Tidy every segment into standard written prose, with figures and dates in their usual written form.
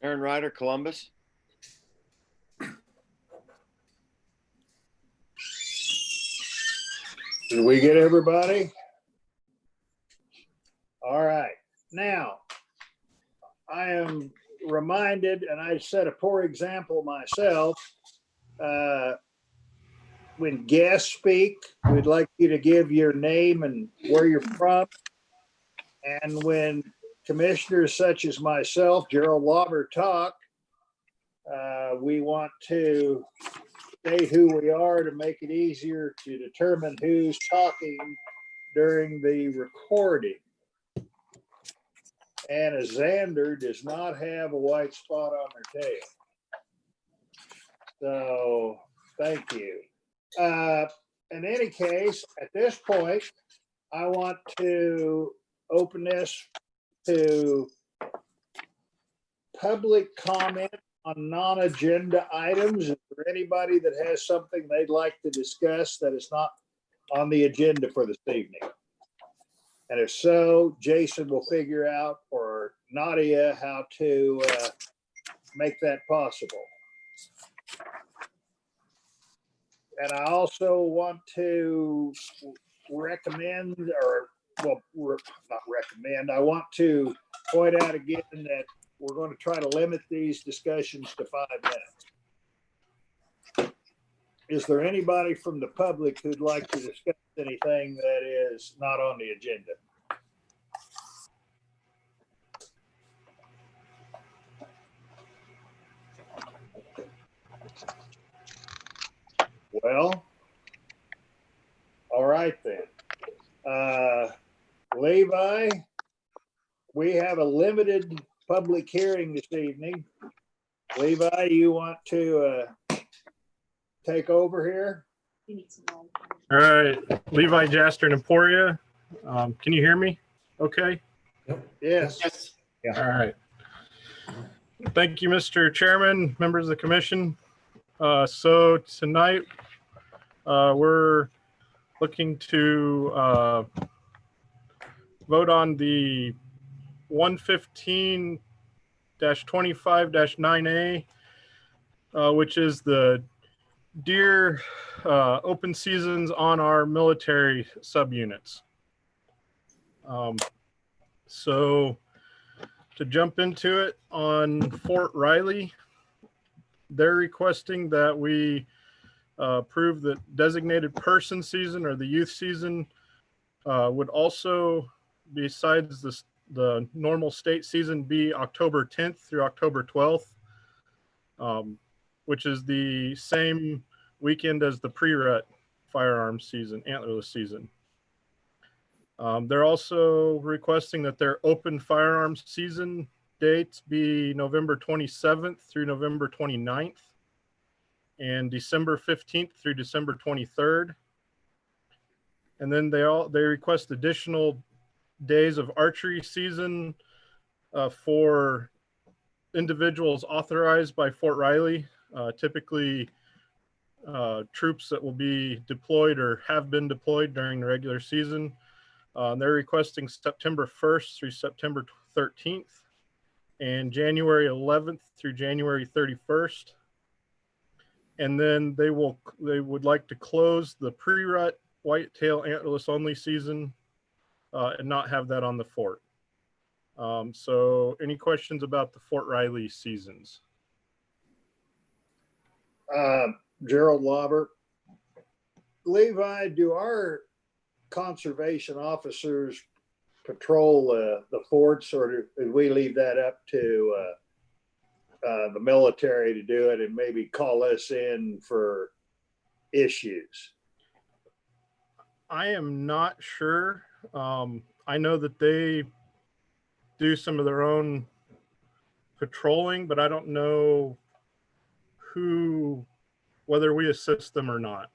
Aaron Ryder, Columbus. Did we get everybody? All right. Now, I am reminded, and I set a poor example myself, when guests speak, we'd like you to give your name and where you're from. And when commissioners such as myself, Gerald Lauber, talk, we want to say who we are to make it easier to determine who's talking during the recording. Anna Zander does not have a white spot on her tail. So thank you. In any case, at this point, I want to open this to public comment on non-agenda items. Is there anybody that has something they'd like to discuss that is not on the agenda for this evening? And if so, Jason will figure out, or Nadia, how to make that possible. And I also want to recommend, or well, not recommend, I want to point out again that we're going to try to limit these discussions to 5 minutes. Is there anybody from the public who'd like to discuss anything that is not on the agenda? Well, all right then. Levi, we have a limited public hearing this evening. Levi, you want to take over here? All right, Levi Jaster and Emporia. Can you hear me? Okay. Yes. Yes. All right. Thank you, Mr. Chairman, members of the commission. So tonight we're looking to vote on the 115-25-9A, which is the deer open seasons on our military subunits. So to jump into it, on Fort Riley, they're requesting that we approve the designated person season, or the youth season, would also, besides the normal state season, be October 10th through October 12th, which is the same weekend as the pre-rut firearms season, antlerless season. They're also requesting that their open firearms season dates be November 27th through November 29th and December 15th through December 23rd. And then they request additional days of archery season for individuals authorized by Fort Riley, typically troops that will be deployed or have been deployed during the regular season. They're requesting September 1st through September 13th and January 11th through January 31st. And then they would like to close the pre-rut whitetail antlerless only season and not have that on the fort. So any questions about the Fort Riley seasons? Gerald Lauber. Levi, do our conservation officers patrol the forts, or do we leave that up to the military to do it and maybe call us in for issues? I am not sure. I know that they do some of their own patrolling, but I don't know whether we assist them or not.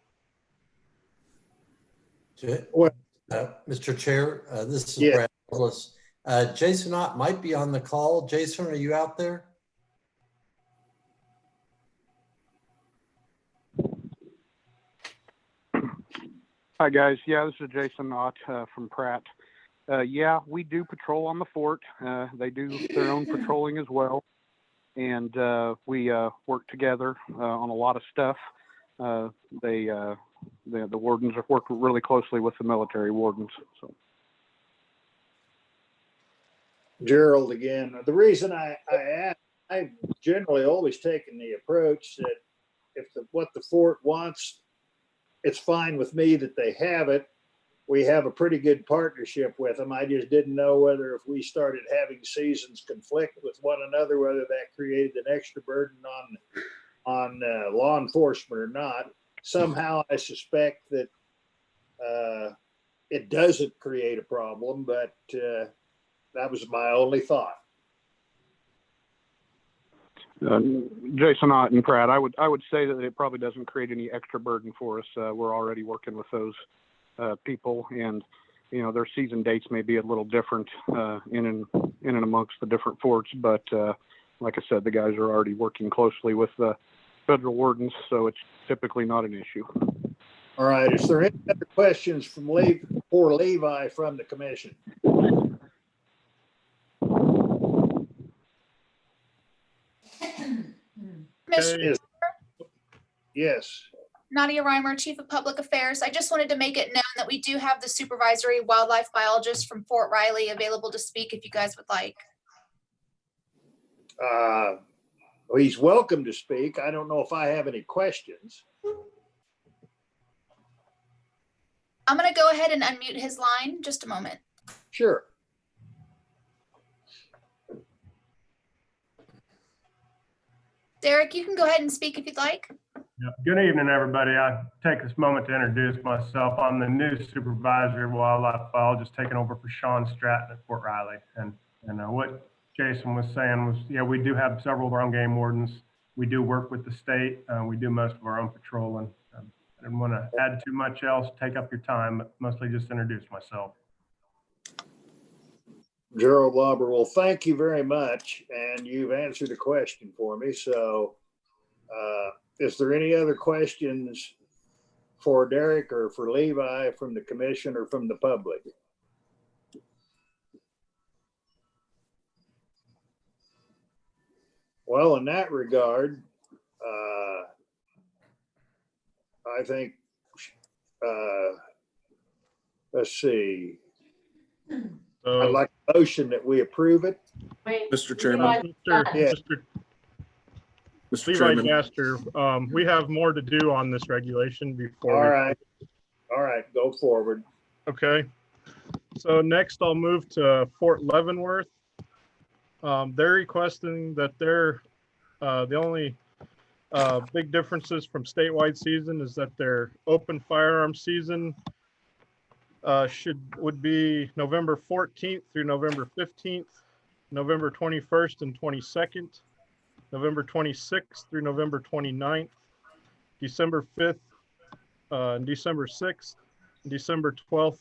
Mr. Chair, this is Yeah. Brad Douglas. Jason Ott might be on the call. Jason, are you out there? Hi guys, yeah, this is Jason Ott from Pratt. Yeah, we do patrol on the fort. They do their own patrolling as well. and we work together on a lot of stuff. The wardens have worked really closely with the military wardens. So. Gerald again. The reason I asked, I've generally always taken the approach that if what the fort wants, it's fine with me that they have it. We have a pretty good partnership with them. I just didn't know whether if we started having seasons conflict with one another, whether that created an extra burden on law enforcement or not. Somehow I suspect that it doesn't create a problem, but that was my only thought. Jason Ott and Pratt, I would say that it probably doesn't create any extra burden for us. We're already working with those people, and their season dates may be a little different in and amongst the different forts, but like I said, the guys are already working closely with the federal wardens, so it's typically not an issue. All right. Is there any other questions for Levi from the commission? Commissioner, Yes. Nadia Reimer, Chief of Public Affairs. I just wanted to make it known that we do have the supervisory wildlife biologist from Fort Riley available to speak if you guys would like. Well, he's welcome to speak. I don't know if I have any questions. I'm going to go ahead and unmute his line. Just a moment. Sure. Derek, you can go ahead and speak if you'd like. Yep. Good evening, everybody. I take this moment to introduce myself. I'm the new supervisor of wildlife biologist taking over for Sean Stratton at Fort Riley. And what Jason was saying was, yeah, we do have several of our own game wardens. We do work with the state. We do most of our own patrolling. I didn't want to add too much else, take up your time, but mostly just introduce myself. Gerald Lauber, well, thank you very much. And you've answered a question for me. So is there any other questions for Derek or for Levi from the commission or from the public? Well, in that regard, I think, let's see. I'd like a motion that we approve it. Mr. Chairman. Yeah. Mr. Levi Chairman. Gaster, we have more to do on this regulation before. All right, go forward. Okay. So next I'll move to Fort Leavenworth. They're requesting that the only big differences from statewide season is that their open firearm season would be November 14th through November 15th, November 21st and 22nd, November 26th through November 29th, December 5th, and December 6th, December 12th,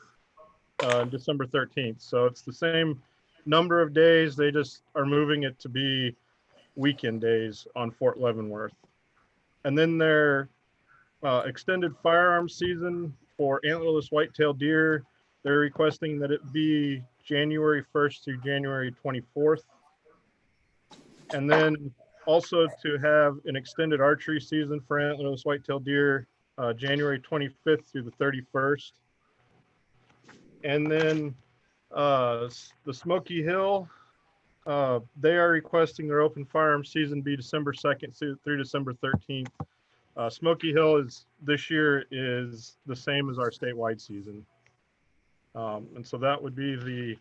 and December 13th. So it's the same number of days. They just are moving it to be weekend days on Fort Leavenworth. And then their extended firearms season for antlerless white-tailed deer, they're requesting that it be January 1st through January 24th. And then also to have an extended archery season for antlerless white-tailed deer, January 25th through the 31st. And then the Smoky Hill, they are requesting their open firearm season be December 2nd through December 13th. Smoky Hill this year is the same as our statewide season. And so that would be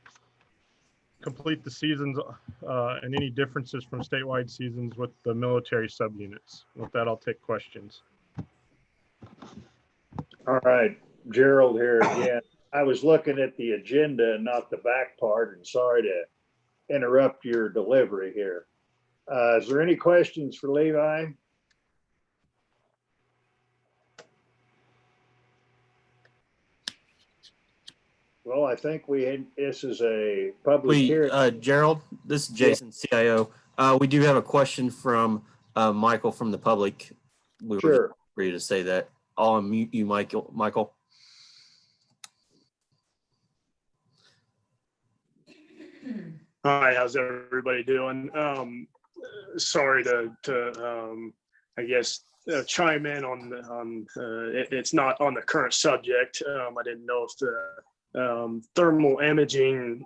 complete the seasons and any differences from statewide seasons with the military subunits. With that, I'll take questions. All right, Gerald here again. I was looking at the agenda and not the back part, and sorry to interrupt your delivery here. Is there any questions for Levi? Well, I think this is a public hearing. Gerald, this is Jason, CIO. We do have a question from Michael from the public. We were Sure. ready to say that. I'll unmute you, Michael. Hi, how's everybody doing? sorry to I guess chime in on it's not on the current subject. I didn't know if the thermal imaging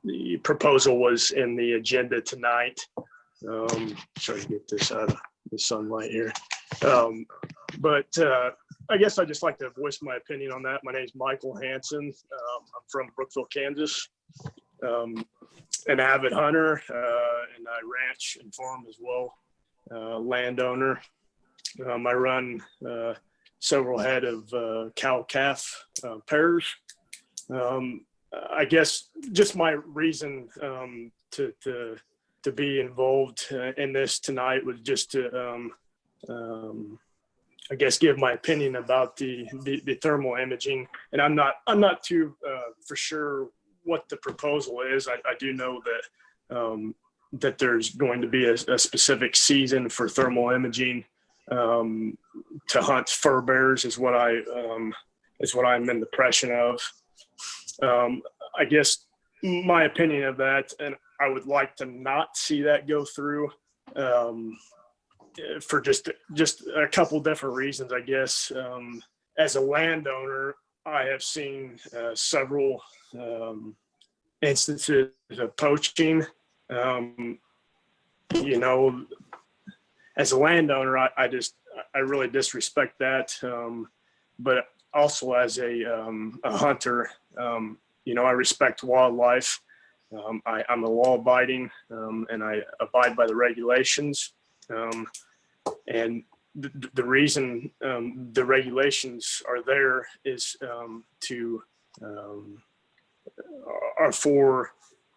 the proposal was in the agenda tonight. Try to get this out of the sunlight here. But I guess I'd just like to voice my opinion on that. My name is Michael Hansen. I'm from Brookville, Kansas. An avid hunter, and I ranch and farm as well. Landowner. I run several head of cow-calf pairs. I guess just my reason to be involved in this tonight was just to I guess give my opinion about the thermal imaging. And I'm not too for sure what the proposal is. I do know that that there's going to be a specific season for thermal imaging to hunt fur bears is what I'm in the impression of. I guess my opinion of that, and I would like to not see that go through for just a couple different reasons, I guess. As a landowner, I have seen several instances of poaching. You know, as a landowner, I really disrespect that. But also as a hunter, you know, I respect wildlife. I'm a law abiding, and I abide by the regulations. And the reason the regulations are there is are for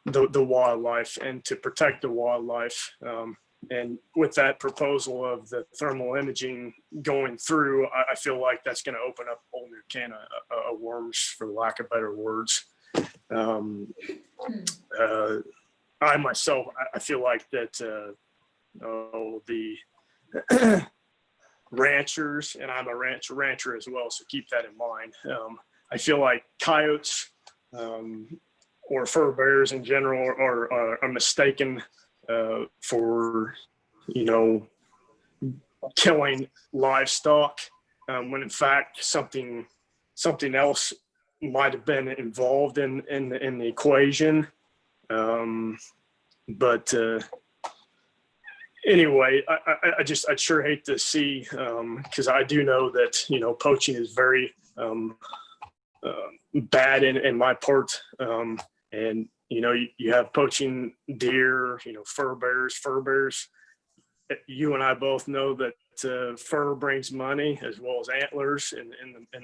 the wildlife and to protect the wildlife. And with that proposal of the thermal imaging going through, I feel like that's going to open up a whole new can of worms, for lack of better words. I myself, I feel like that the ranchers, and I'm a rancher as well, so keep that in mind. I feel like coyotes or fur bears in general are mistaken for, you know, killing livestock, when in fact something else might have been involved in the equation. But anyway, I'd sure hate to see, because I do know that, you know, poaching is very bad in my part. And, you know, you have poaching deer, you know, fur bears. You and I both know that fur brings money as well as antlers in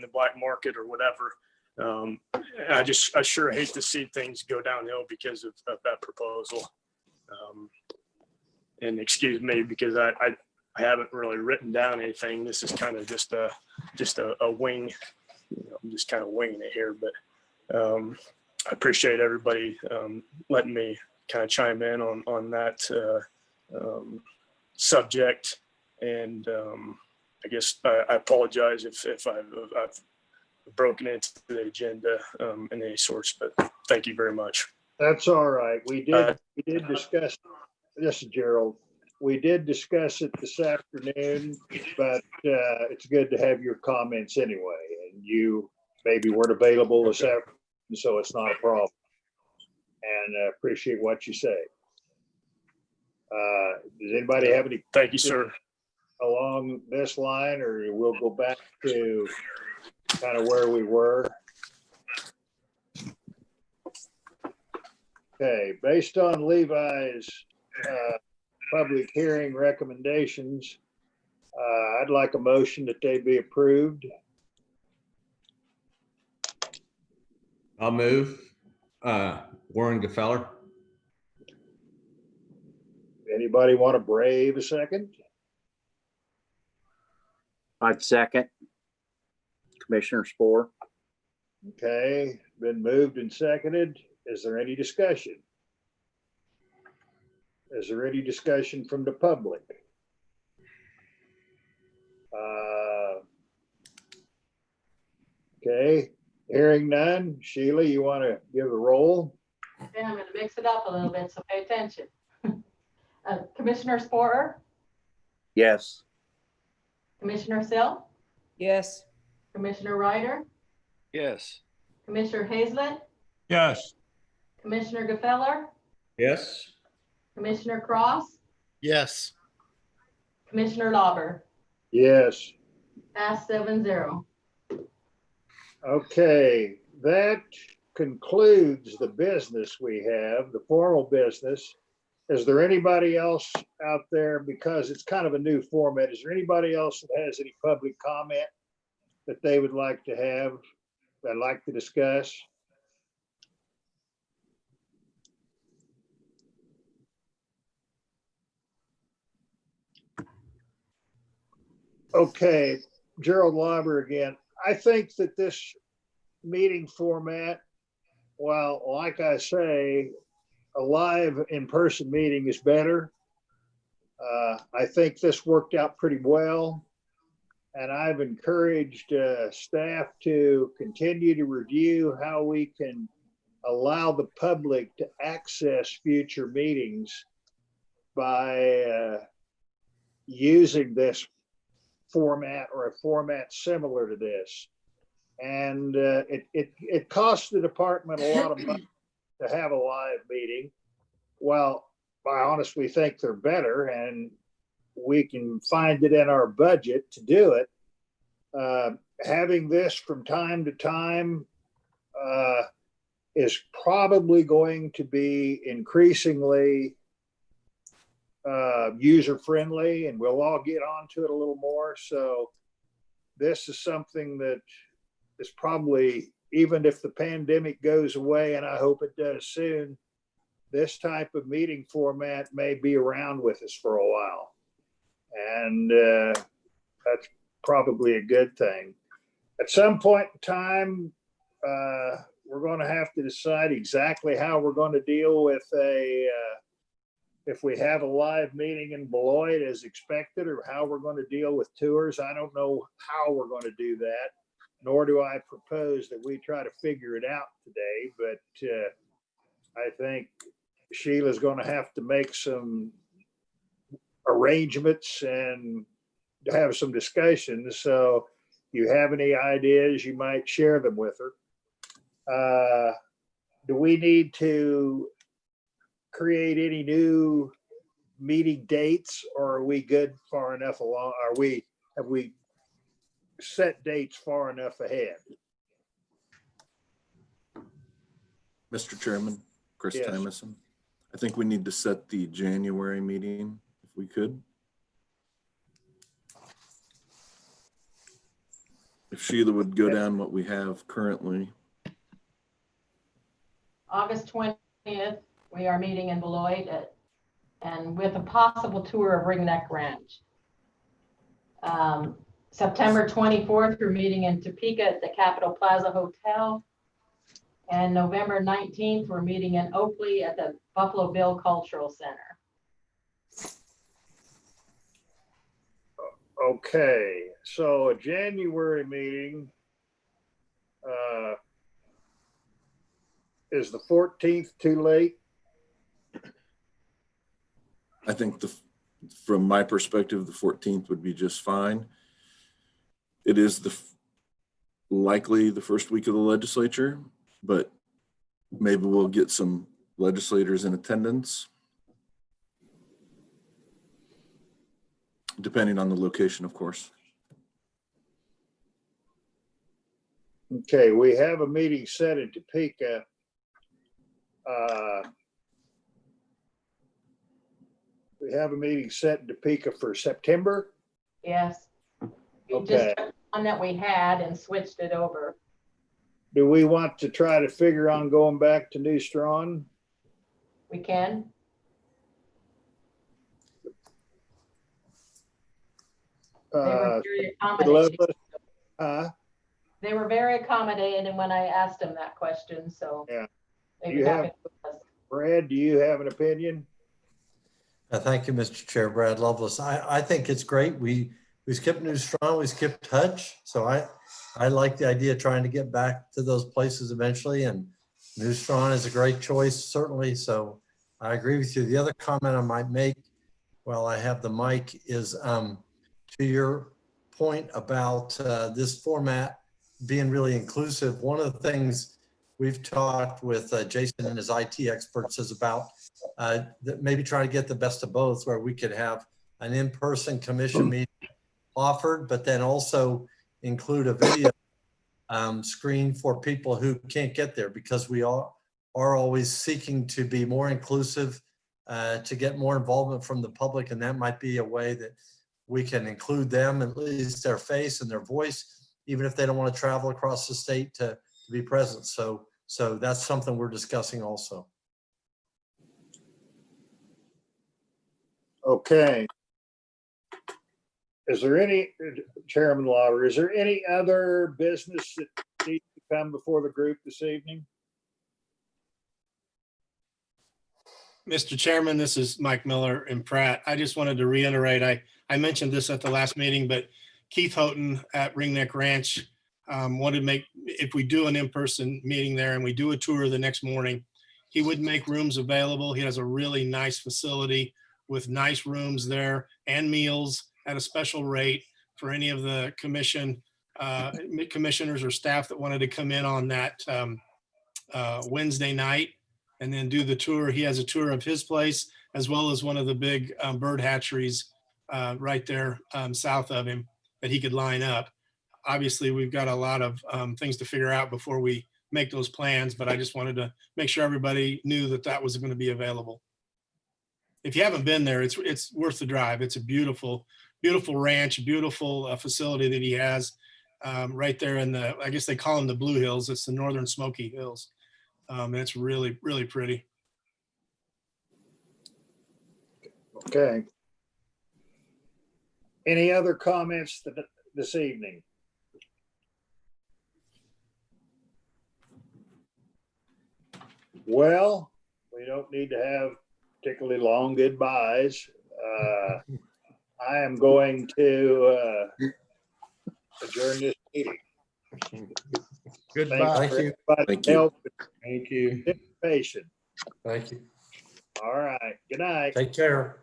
the black market or whatever. I sure hate to see things go downhill because of that proposal. And excuse me, because I haven't really written down anything. This is kind of just a wing. You know, I'm just kind of winging it here, but I appreciate everybody letting me kind of chime in on that subject. And I guess I apologize if I've broken into the agenda in any sorts, but thank you very much. That's all right. We did discuss this, Gerald. We did discuss it this afternoon, but it's good to have your comments anyway. And you maybe weren't available this afternoon, so it's not a problem. And I appreciate what you say. Does anybody have any? Thank you, sir. Along this line, or we'll go back to kind of where we were. Okay, based on Levi's public hearing recommendations, I'd like a motion that they be approved. I'll move. Warren Gefeller. Anybody want to brave a second? I'd second. Commissioner Spohr. Okay, been moved and seconded. Is there any discussion? Is there any discussion from the public? Okay, hearing none. Sheila, you want to give a roll? Okay, I'm going to mix it up a little bit, so pay attention. Commissioner Sporer, Yes. Commissioner Sill, Yes. Commissioner Ryder, Yes. Commissioner Hazlett, Yes. Commissioner Gefeller, Yes. Commissioner Cross, Yes. Commissioner Lauber. Yes. Pass 7-0. Okay, that concludes the business we have, the formal business. Is there anybody else out there, because it's kind of a new format, is there anybody else that has any public comment that they would like to have, that'd like to discuss? Okay, Gerald Lauber again. I think that this meeting format, well, like I say, a live in-person meeting is better. I think this worked out pretty well. And I've encouraged staff to continue to review how we can allow the public to access future meetings by using this format or a format similar to this. And it costs the department a lot of money to have a live meeting. Well, I honestly think they're better, and we can find it in our budget to do it. Having this from time to time is probably going to be increasingly user-friendly, and we'll all get onto it a little more. So this is something that is probably, even if the pandemic goes away, and I hope it does soon, this type of meeting format may be around with us for a while. And that's probably a good thing. At some point in time, we're going to have to decide exactly how we're going to deal with if we have a live meeting in Beloit as expected, or how we're going to deal with tours. I don't know how we're going to do that, nor do I propose that we try to figure it out today. But I think Sheila's going to have to make some arrangements and have some discussions. So if you have any ideas, you might share them with her. Do we need to create any new meeting dates, or are we good far enough along? Have we set dates far enough ahead? Mr. Chairman, Chris Yes. Tymason, I think we need to set the January meeting if we could. If Sheila would go down what we have currently. August 20th, we are meeting in Beloit and with a possible tour of Ringneck Ranch. September 24th, we're meeting in Topeka at the Capitol Plaza Hotel. And November 19th, we're meeting in Oakley at the Buffalo Bill Cultural Center. Okay, so a January meeting is the 14th too late? I think from my perspective, the 14th would be just fine. It is likely the first week of the legislature, but maybe we'll get some legislators in attendance, depending on the location, of course. Okay, we have a meeting set in Topeka. We have a meeting set in Topeka for September. Yes. We Okay. just took one that we had and switched it over. Do we want to try to figure on going back to New Strawn? We can. They were very accommodating. They were very accommodating when I asked them that question, so. Yeah. They'd be happy with us. Brad, do you have an opinion? Thank you, Mr. Chair, Brad Lovelace. I think it's great. We skipped New Strawn, we skipped Hutch. So I like the idea of trying to get back to those places eventually, and New Strawn is a great choice, certainly. So I agree with you. The other comment I might make while I have the mic is to your point about this format being really inclusive. One of the things we've talked with Jason and his IT experts is about that maybe trying to get the best of both, where we could have an in-person commission meeting offered, but then also include a video screen for people who can't get there, because we are always seeking to be more inclusive, to get more involvement from the public. And that might be a way that we can include them, at least their face and their voice, even if they don't want to travel across the state to be present. So that's something we're discussing also. Okay. Is there any, Chairman Lawler, is there any other business that needs to come before the group this evening? Mr. Chairman, this is Mike Miller in Pratt. I just wanted to reiterate, I mentioned this at the last meeting, but Keith Houghton at Ringneck Ranch wanted to make, if we do an in-person meeting there and we do a tour the next morning, he would make rooms available. He has a really nice facility with nice rooms there and meals at a special rate for any of the commissioners or staff that wanted to come in on that Wednesday night and then do the tour. He has a tour of his place as well as one of the big bird hatcheries right there south of him that he could line up. Obviously, we've got a lot of things to figure out before we make those plans, but I just wanted to make sure everybody knew that that was going to be available. If you haven't been there, it's worth the drive. It's a beautiful, beautiful ranch, beautiful facility that he has right there in the, I guess they call them the Blue Hills. It's the Northern Smoky Hills. And it's really, really pretty. Okay. Any other comments this evening? Well, we don't need to have particularly long goodbyes. I am going to adjourn this meeting. Goodbye. Thanks for everybody's Thank you. help Thank you. and participation. Thank you. All right. Good night. Take care.